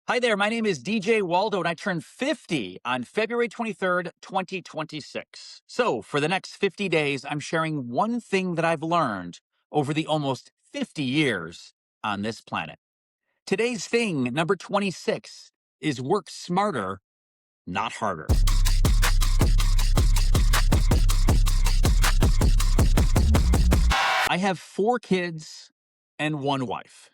Hi there, my name is DJ Waldow, and I turned 50 on February 23rd, 2026. So, for the next 50 days, I'm sharing one thing that I've learned over the almost 50 years on this planet. Today's thing, number 26, is work smarter, not harder. I have 4 kids and one wife.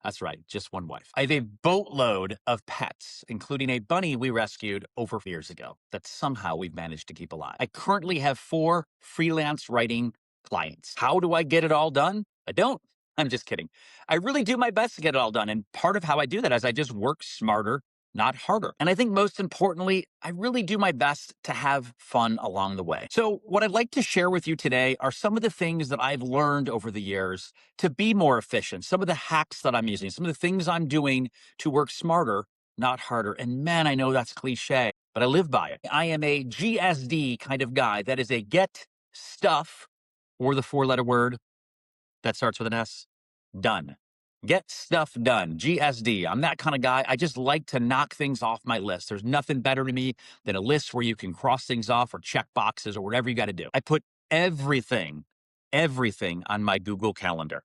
That's right, just one wife. I have a boatload of pets, including a bunny we rescued over years ago that somehow we've managed to keep alive. I currently have 4 freelance writing clients. How do I get it all done? I don't. I'm just kidding. I really do my best to get it all done. And part of how I do that is I just work smarter, not harder. And I think most importantly, I really do my best to have fun along the way. So, what I'd like to share with you today are some of the things that I've learned over the years to be more efficient, some of the hacks that I'm using, some of the things I'm doing to work smarter, not harder. And man, I know that's cliche, but I live by it. I am a GSD kind of guy. That is a get stuff, or the 4 letter word that starts with an S, done. Get stuff done. GSD. I'm that kind of guy. I just like to knock things off my list. There's nothing better to me than a list where you can cross things off or check boxes or whatever you got to do. I put everything on my Google Calendar.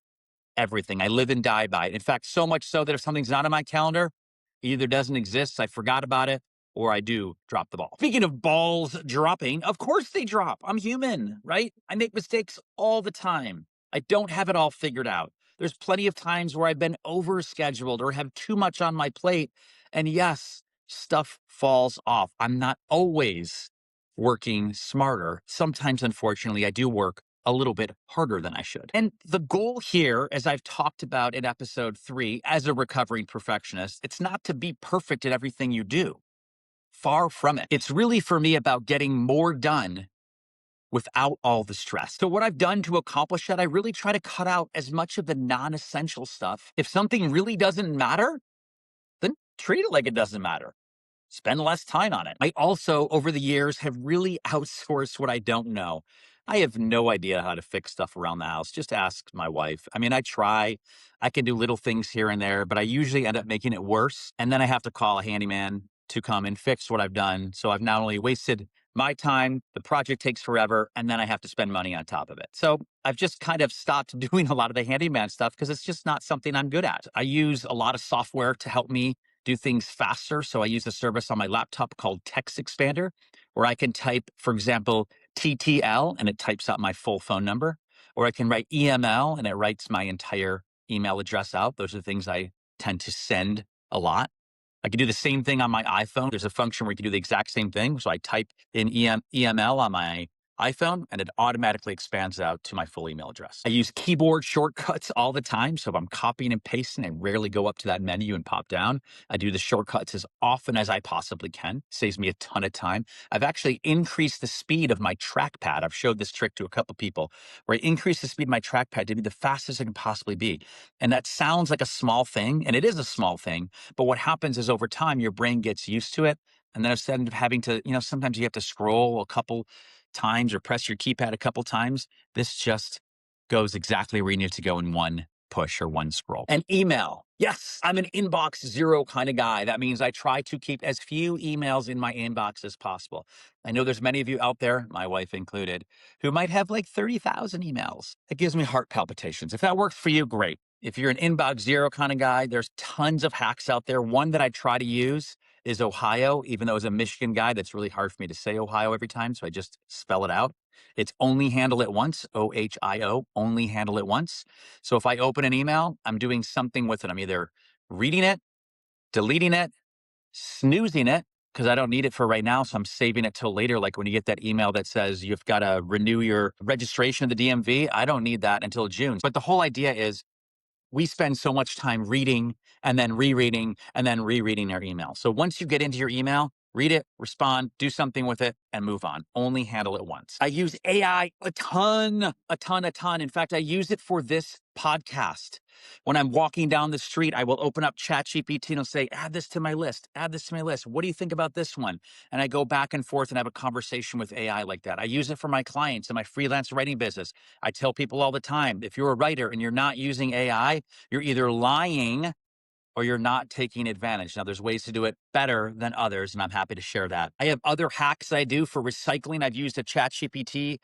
Everything. I live and die by it. In fact, so much so that if something's not on my calendar, it either doesn't exist, I forgot about it, or I do drop the ball. Speaking of balls dropping, of course they drop. I'm human, right? I make mistakes all the time. I don't have it all figured out. There's plenty of times where I've been overscheduled or have too much on my plate. And yes, stuff falls off. I'm not always working smarter. Sometimes, unfortunately, I do work a little bit harder than I should. And the goal here, as I've talked about in episode 3, as a recovering perfectionist, it's not to be perfect at everything you do. Far from it. It's really for me about getting more done without all the stress. So what I've done to accomplish that, I really try to cut out as much of the non-essential stuff. If something really doesn't matter, then treat it like it doesn't matter. Spend less time on it. I also, over the years, have really outsourced what I don't know. I have no idea how to fix stuff around the house. Just ask my wife. I mean, I try. I can do little things here and there, but I usually end up making it worse. And then I have to call a handyman to come and fix what I've done. So I've not only wasted my time, the project takes forever, and then I have to spend money on top of it. So I've just kind of stopped doing a lot of the handyman stuff because it's just not something I'm good at. I use a lot of software to help me do things faster. So I use a service on my laptop called Text Expander, where I can type, for example, TTL, and it types out my full phone number, or I can write EML and it writes my entire email address out. Those are things I tend to send a lot. I can do the same thing on my iPhone. There's a function where you can do the exact same thing. So I type in EML on my iPhone and it automatically expands out to my full email address. I use keyboard shortcuts all the time. So if I'm copying and pasting, I rarely go up to that menu and pop down. I do the shortcuts as often as I possibly can. Saves me a ton of time. I've actually increased the speed of my trackpad. I've showed this trick to a couple people where I increase the speed of my trackpad to be the fastest it can possibly be. And that sounds like a small thing, and it is a small thing. But what happens is over time, your brain gets used to it. And then instead of having to, sometimes you have to scroll a couple times or press your keypad a couple times, this just goes exactly where you need to go in one push or one scroll. And email. Yes, I'm an inbox zero kind of guy. That means I try to keep as few emails in my inbox as possible. I know there's many of you out there, my wife included, who might have like 30,000 emails. It gives me heart palpitations. If that works for you, great. If you're an inbox zero kind of guy, there's tons of hacks out there. One that I try to use is Ohio, even though as a Michigan guy, that's really hard for me to say Ohio every time. So I just spell it out. It's only handle it once, OHIO, only handle it once. So if I open an email, I'm doing something with it. I'm either reading it, deleting it, snoozing it, because I don't need it for right now. So I'm saving it till later. Like when you get that email that says you've got to renew your registration of the DMV, I don't need that until June. But the whole idea is we spend so much time reading and then rereading and then rereading our email. So once you get into your email, read it, respond, do something with it, and move on. Only handle it once. I use AI a ton. In fact, I use it for this podcast. When I'm walking down the street, I will open up ChatGPT and it'll say, add this to my list, add this to my list. What do you think about this one? And I go back and forth and have a conversation with AI like that. I use it for my clients in my freelance writing business. I tell people all the time, if you're a writer and you're not using AI, you're either lying or you're not taking advantage. Now, there's ways to do it better than others, and I'm happy to share that. I have other hacks I do for recycling. I've used a chat GPT,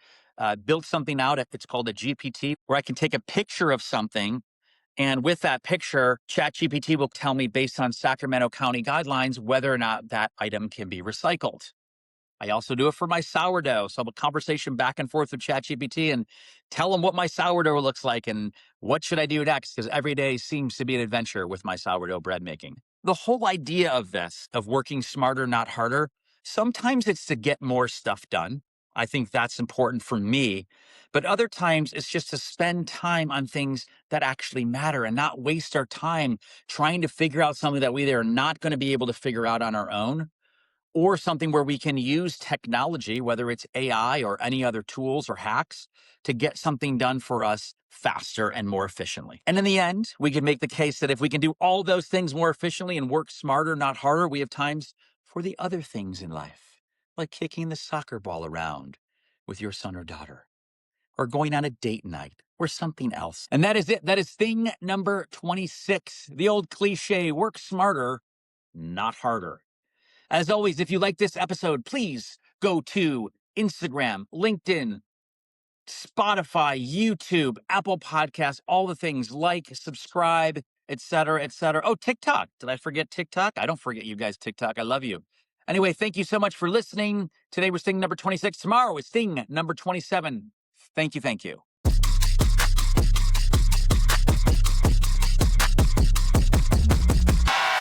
built something out. It's called a GPT, where I can take a picture of something. And with that picture, ChatGPT will tell me based on Sacramento County guidelines whether or not that item can be recycled. I also do it for my sourdough. So I have a conversation back and forth with ChatGPT and tell them what my sourdough looks like and what should I do next, because every day seems to be an adventure with my sourdough bread making. The whole idea of this, of working smarter, not harder, sometimes it's to get more stuff done. I think that's important for me. But other times it's just to spend time on things that actually matter and not waste our time trying to figure out something that we either are not going to be able to figure out on our own, or something where we can use technology, whether it's AI or any other tools or hacks, to get something done for us faster and more efficiently. And in the end, we can make the case that if we can do all those things more efficiently and work smarter, not harder, we have times for the other things in life, like kicking the soccer ball around with your son or daughter, or going on a date night, or something else. And that is it. That is thing number 26. The old cliche, work smarter, not harder. As always, if you like this episode, please go to Instagram, LinkedIn, Spotify, YouTube, Apple Podcasts, all the things. Like, subscribe, etc., etc. Oh, TikTok. Did I forget TikTok? I don't forget you guys, TikTok. I love you. Anyway, thank you so much for listening. Today was thing number 26. Tomorrow is thing number 27. Thank you. Thank you.